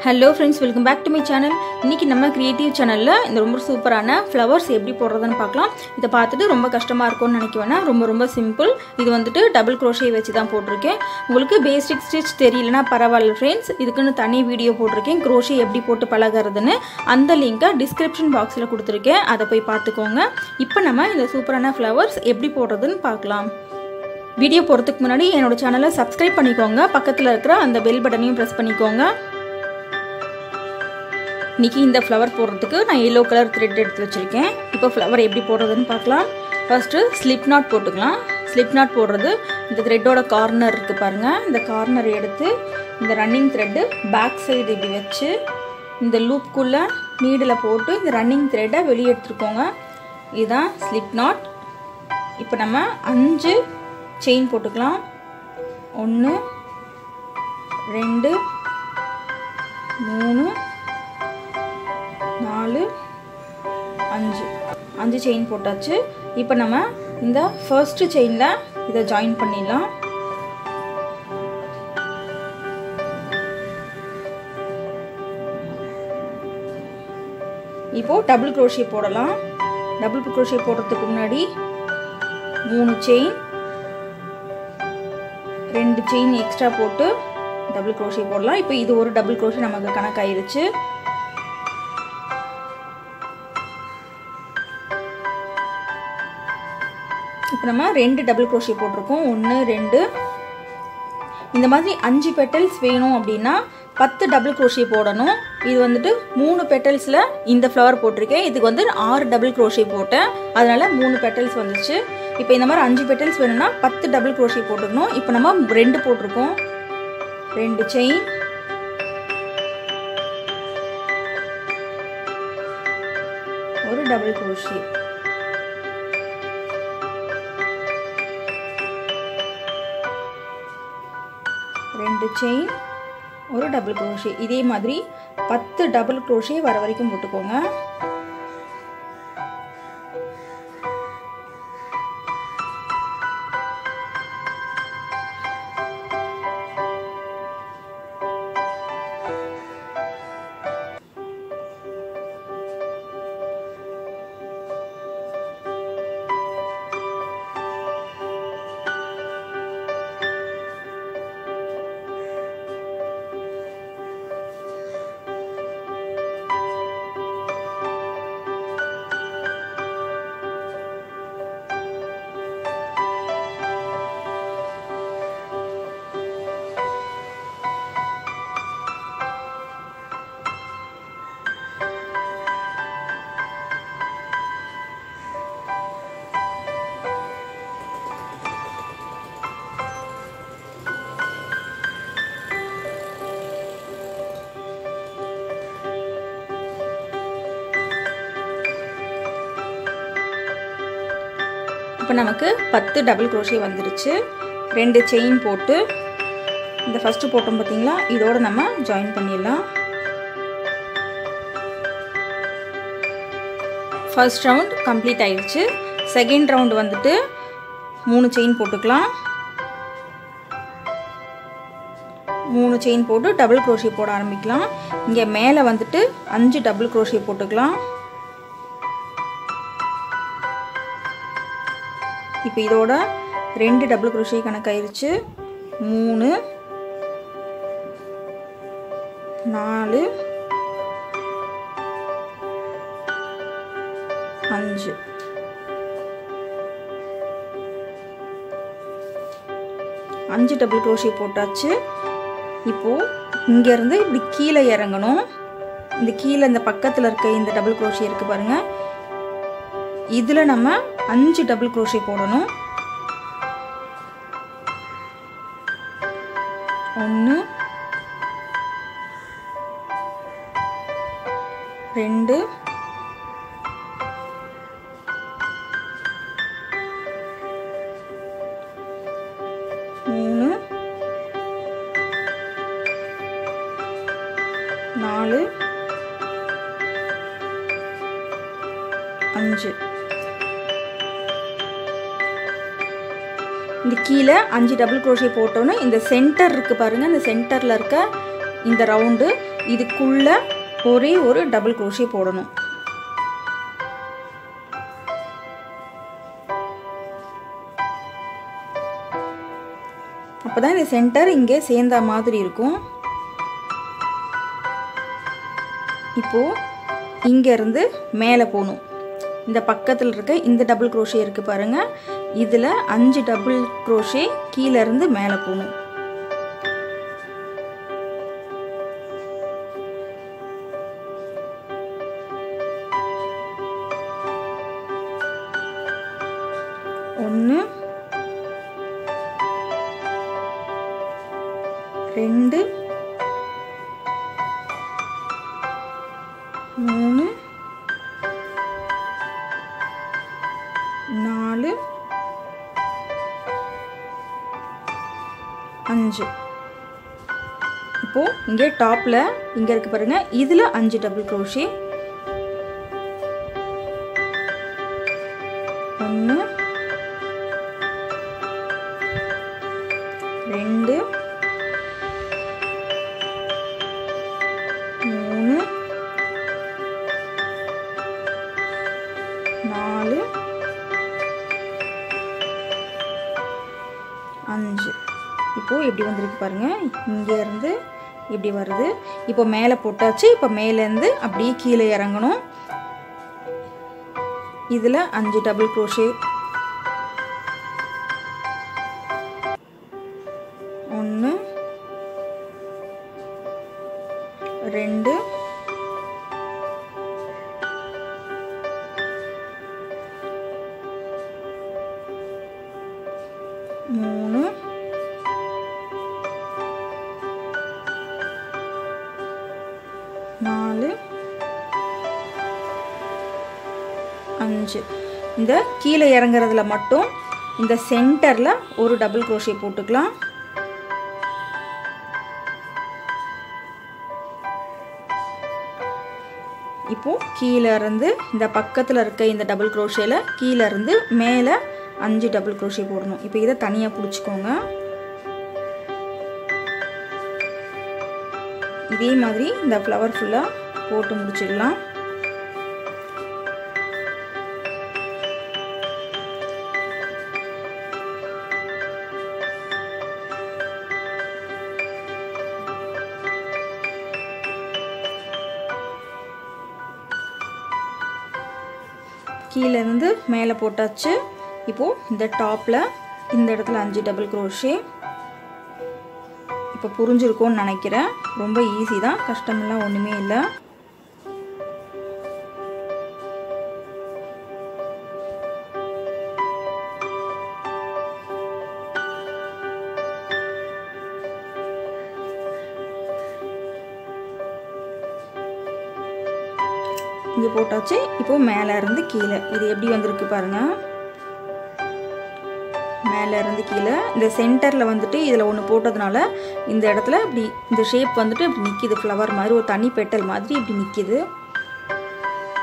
Hello friends, welcome back to my channel. இன்னைக்கு நம்ம creative சேனல்ல இந்த ரொம்ப சூப்பரான ஃப்ளவர்ஸ் எப்படி போடுறதுன்னு பார்க்கலாம். இத பார்த்துட்டு ரொம்ப கஷ்டமா இருக்கும்னு நினைக்கவேனா ரொம்ப சிம்பிள். இது வந்துட்டு டபுள் crochet வச்சு தான் போட்டுருக்கேன். உங்களுக்கு பேசிக் ஸ்டிட்ச் தெரியலனா பரவாயில்லை फ्रेंड्स. இதுக்குன்னு தனி வீடியோ போட்டுருக்கேன். crochet எப்படி போட்டு பழகுறதுன்னு. அந்த லிங்கை டிஸ்கிரிப்ஷன் பாக்ஸ்ல கொடுத்திருக்கேன். அத போய் பார்த்துக்கோங்க. இப்போ நம்ம இந்த சூப்பரான ஃப்ளவர்ஸ் எப்படி போடுறதுன்னு பார்க்கலாம். வீடியோ போறதுக்கு முன்னாடி என்னோட சேனலை சப்ஸ்கிரைப் பண்ணிக்கோங்க. பக்கத்துல இருக்கிற அந்த பெல் பட்டனையும் பிரஸ் பண்ணிக்கோங்க. இன்னைக்கு இந்த ஃப்ளவர் போடுறதுக்கு நான் yellow கலர் thread எடுத்து வச்சிருக்கேன். இப்போ ஃப்ளவர் எப்படி போடுறதுன்னு பார்க்கலாம். ஃபர்ஸ்ட் ஸ்லிப் knot போட்டுக்கலாம். ஸ்லிப் knot போடுறது இந்த threadோட கார்னர் இருக்கு பாருங்க. இந்த கார்னர் எடுத்து இந்த ரன்னிங் thread பேக் சைடு இப்படி வச்சு இந்த லூப்க்குள்ள நீடில் போட்டு இந்த ரன்னிங் thread வெளியே எடுத்துக்கோங்க. இதுதான் ஸ்லிப் knot. இப்போ நம்ம 5 செயின் போட்டுக்கலாம். 1 2 3 4 5 செயின் போட்டாச்சு. இப்போ நம்ம இந்த ஃபர்ஸ்ட் செயின்ல இத ஜாயின் பண்ணிடலாம். இப்போ டபுள் crochet போடலாம். டபுள் crochet போடுறதுக்கு முன்னாடி 3 செயின் 2 செயின் எக்ஸ்ட்ரா போட்டு டபுள் crochet போடலாம். இப்போ இது ஒரு டபுள் crochet நமக்கு கணக்காயிருச்சு. இப்போ நம்ம 2 டபுள் crochet போட்டுருக்கோம். 1 2 இந்த மாதிரி 5 பெட்டல்ஸ் வேணும் அப்படின்னா 10 டபுள் crochet போடணும். இது வந்துட்டு 3 பெட்டல்ஸ்ல இந்த ஃப்ளவர் போட்டிருக்கேன். இதுக்கு வந்து 6 டபுள் crochet போட்டேன். அதனால 3 பெட்டல்ஸ் வந்துச்சு. இப்போ இந்த மாதிரி 5 பெட்டல்ஸ் வேணும்னா 10 டபுள் crochet போட்டுக்கணும். இப்போ நம்ம 2 போட்டிருக்கோம். 2 செயின் ஒரு டபுள் crochet. ரெண்டு செயின் ஒரு டபுள் crochet. இதே மாதிரி 10 டபுள் crochet வர வரைக்கும் போட்டுக்கோங்க. இப்போ நமக்கு 10 டபுள் crochet வந்துருச்சு. 2 செயின் போட்டு இந்த ஃபர்ஸ்ட் போட்டோம் பாத்தீங்களா, இதோட நம்ம ஜாயின் பண்ணிடலாம். ஃபர்ஸ்ட் ரவுண்ட் கம்ப்ளீட் ஆயிடுச்சு. செகண்ட் ரவுண்ட் வந்துட்டு 3 செயின் போட்டுக்கலாம். 3 செயின் போட்டு டபுள் crochet போட ஆரம்பிக்கலாம். இங்க மேலே வந்துட்டு 5 டபுள் crochet போட்டுக்கலாம். இப்போ இதோட 2 டபுள் crochet கணக்காயிருச்சு. 3 4 5 5 டபுள் crochet போட்டாச்சு. இப்போ இங்க இருந்து இப்படி கீழே இறங்கணும். இந்த கீழே இந்த பக்கத்துல இருக்க இந்த டபுள் crochet இருக்கு பாருங்க. இதுல நம்ம 5 டபுள் crochet போடணும். 1 2 3 4 5 இந்த கீழே 5 டபுள் crochet போட்டோன்னு இந்த சென்டர் இருக்கு பாருங்க. இந்த சென்டர்ல இருக்க இந்த ரவுண்டு இதுக்குள்ள ஒரே ஒரு டபுள் crochet போடணும். அப்பதான் இந்த சென்டர் இங்கே சேர்ந்த மாதிரி இருக்கும். இப்போ இங்க இருந்து மேலே போணும். இந்த பக்கத்துல இருக்க இந்த டபுள் crochet இருக்கு பாருங்க, இதுல 5 டபுள் crochet கீழ இருந்து மேலே போணும். ஒன்று, 2, 3, 4, 5. இப்போ இங்கே டாப்ல இங்க இருக்கு பாருங்க, இதுல 5 டபுள் crochet. 1, 2, 3, 4, 5. இப்போ எப்படி வந்திருக்கு பாருங்க, இங்க இருந்து இப்படி வருது. இப்போ மேலே போட்டாச்சு. இப்போ மேலே இருந்து அப்படியே கீழே இறங்கணும். இதுல 5 டபுள் crochet. 1, 2, 3, 4, 5. இந்த கீழே இறங்குறதுல மட்டும் இந்த சென்டர்ல ஒரு டபுள் crochet போட்டுக்கலாம். இப்போ கீழே இருந்து இந்த பக்கத்துல இருக்க இந்த டபுள் crochetல கீழே இருந்து மேலே 5 டபுள் crochet போடணும். இப்போ இதை தனியா பிடிச்சுக்கோங்க. இதே மாதிரி இந்த ஃப்ளவர் ஃபுல்லா போட்டு முடிச்சிடலாம். கீழே இருந்து மேலே போட்டாச்சு. இப்போ இந்த டாப்ல இந்த இடத்துல 5 டபுள் crochet. இப்போ புரிஞ்சிருக்கும்னு நினைக்கிறேன். ரொம்ப ஈஸி தான், கஷ்டமெல்லாம் ஒண்ணுமே இல்லை. இங்கே போட்டாச்சு. இப்போ மேலே இருந்து கீழே இது எப்படி வந்திருக்கு பாருங்க. மேலே இருந்து கீழே இந்த சென்டரில் வந்துட்டு இதில் ஒன்று போட்டதுனால இந்த இடத்துல இப்படி இந்த ஷேப் வந்துட்டு இப்படி நிற்கிது. ஃப்ளவர் மாதிரி ஒரு தனி பெட்டல் மாதிரி இப்படி நிற்கிது.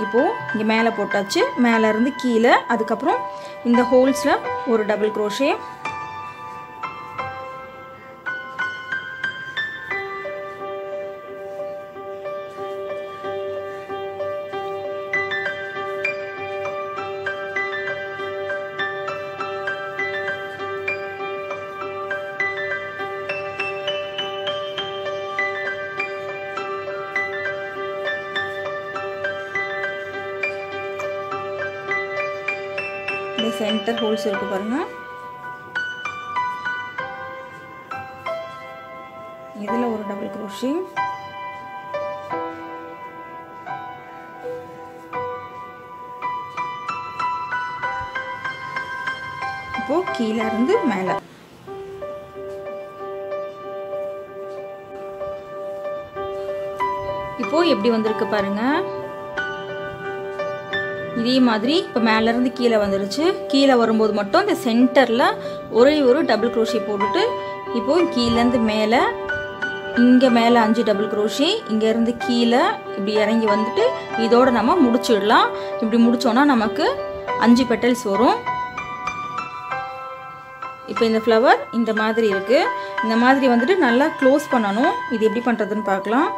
இப்போது இங்கே மேலே போட்டாச்சு. மேலே இருந்து கீழே அதுக்கப்புறம் இந்த ஹோல்ஸில் ஒரு டபுள் crochet. சென்டர் ஹோல்ஸ் இருக்கு பாருங்க, இதுல ஒரு டபுள் crochet. இப்போ கீழே இருந்து மேலே இப்போ எப்படி வந்திருக்கு பாருங்க. இதே மாதிரி இப்போ மேலே இருந்து கீழே வந்துருச்சு. கீழே வரும்போது மட்டும் இந்த சென்டரில் ஒரே ஒரு டபுள் crochet போட்டுட்டு இப்போ கீழேருந்து மேலே இங்கே மேலே 5 டபுள் crochet, இங்கேருந்து கீழே இப்படி இறங்கி வந்துட்டு இதோட நம்ம முடிச்சிடலாம். இப்படி முடிச்சோன்னா நமக்கு 5 பெட்டல்ஸ் வரும். இப்போ இந்த ஃப்ளவர் இந்த மாதிரி இருக்குது. இந்த மாதிரி வந்துட்டு நல்லா க்ளோஸ் பண்ணணும். இது எப்படி பண்ணுறதுன்னு பார்க்கலாம்.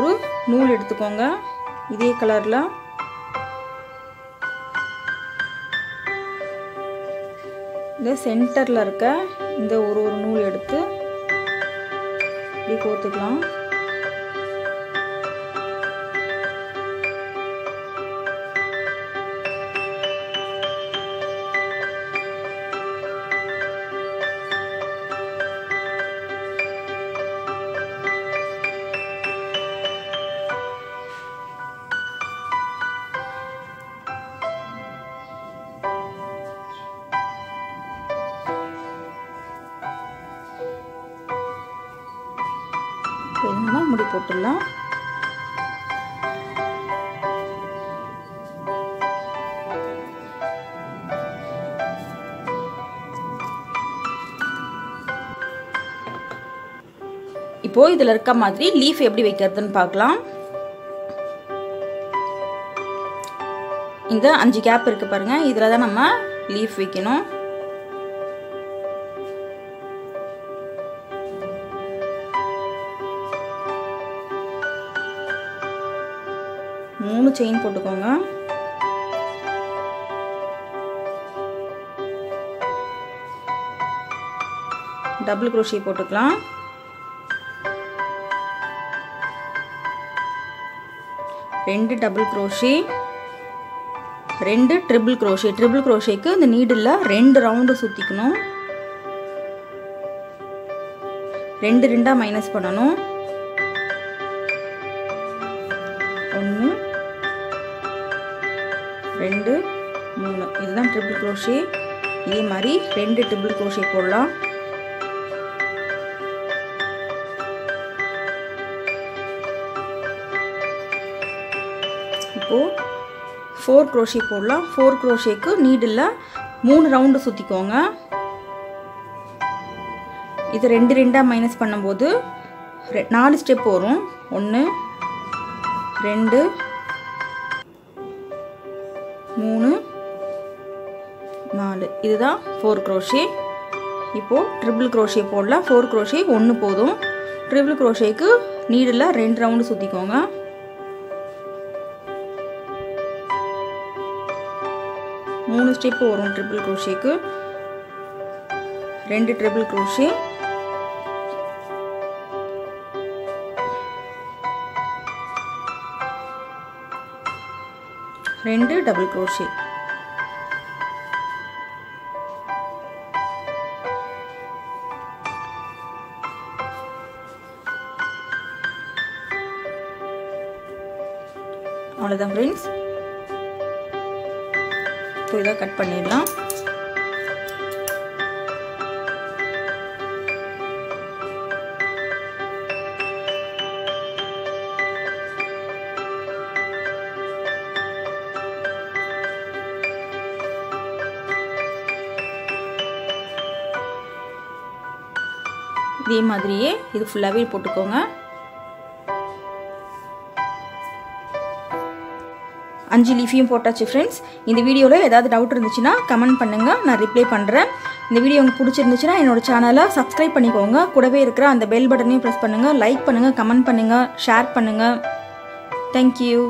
ஒரு நூல் எடுத்துக்கோங்க இதே கலரில். இந்த சென்டரில் இருக்க இந்த ஒரு நூல் எடுத்து இப்படி கோர்த்துக்கலாம். நம்ம முடி போட்டுடலாம். இப்போ இதுல இருக்க மாதிரி லீஃப் எப்படி வைக்கிறதுன்னு பார்க்கலாம். இந்த 5 கேப் இருக்கு பாருங்க, இதுல தான் நம்ம லீஃப் வைக்கணும். மூணு செயின் போட்டுக்கோங்க. டபுள் crochet போட்டுக்கலாம். ரெண்டு டபுள் crochet, ரெண்டு ட்ரிபிள் crochet. ட்ரிபிள் crochetக்கு இந்த நீடில் 2 ரவுண்டு சுத்திக்கணும். 2 2 மைனஸ் பண்ணணும். 1 2 3 இதுதான் ட்ரிபிள் crochet. இதே மாதிரி 2 ட்ரிபிள் crochet போடலாம். இப்போ 4 crochet போடலாம். 4 crochetக்கு நீடில் 3 ரவுண்டு சுத்திக்கோங்க. இது 2 2 மைனஸ் பண்ணும்போது 4 ஸ்டெப் வரும். 1 2 3 4 இதுதான் 4 crochet. இப்போ ட்ரிபிள் crochet போடலாம். 4 crochet 1 போதும். ட்ரிபிள் crochetக்கு நீடில் 2 ரவுண்டு சுத்திக்கோங்க. 3 ஸ்டெப் வரும் ட்ரிபிள் crochetக்கு. 2 ட்ரிபிள் crochet, 2 டபுள் crochet. அவ்வளோதான் ஃப்ரெண்ட்ஸ். இப்போ இதை கட் பண்ணிடலாம். இதே மாதிரியே இது ஃபுல்லாகவே போட்டுக்கோங்க. 5 லீஃபையும் போட்டாச்சு ஃப்ரெண்ட்ஸ். இந்த வீடியோவில் ஏதாவது டவுட் இருந்துச்சுன்னா கமெண்ட் பண்ணுங்கள், நான் ரிப்ளை பண்ணுறேன். இந்த வீடியோ உங்களுக்கு பிடிச்சிருந்துச்சுன்னா என்னோட சேனலை சப்ஸ்கிரைப் பண்ணிக்கோங்க. கூடவே இருக்கிற அந்த பெல் பட்டனையும் ப்ரெஸ் பண்ணுங்கள். லைக் பண்ணுங்கள், கமெண்ட் பண்ணுங்கள், ஷேர் பண்ணுங்கள். தேங்க்யூ.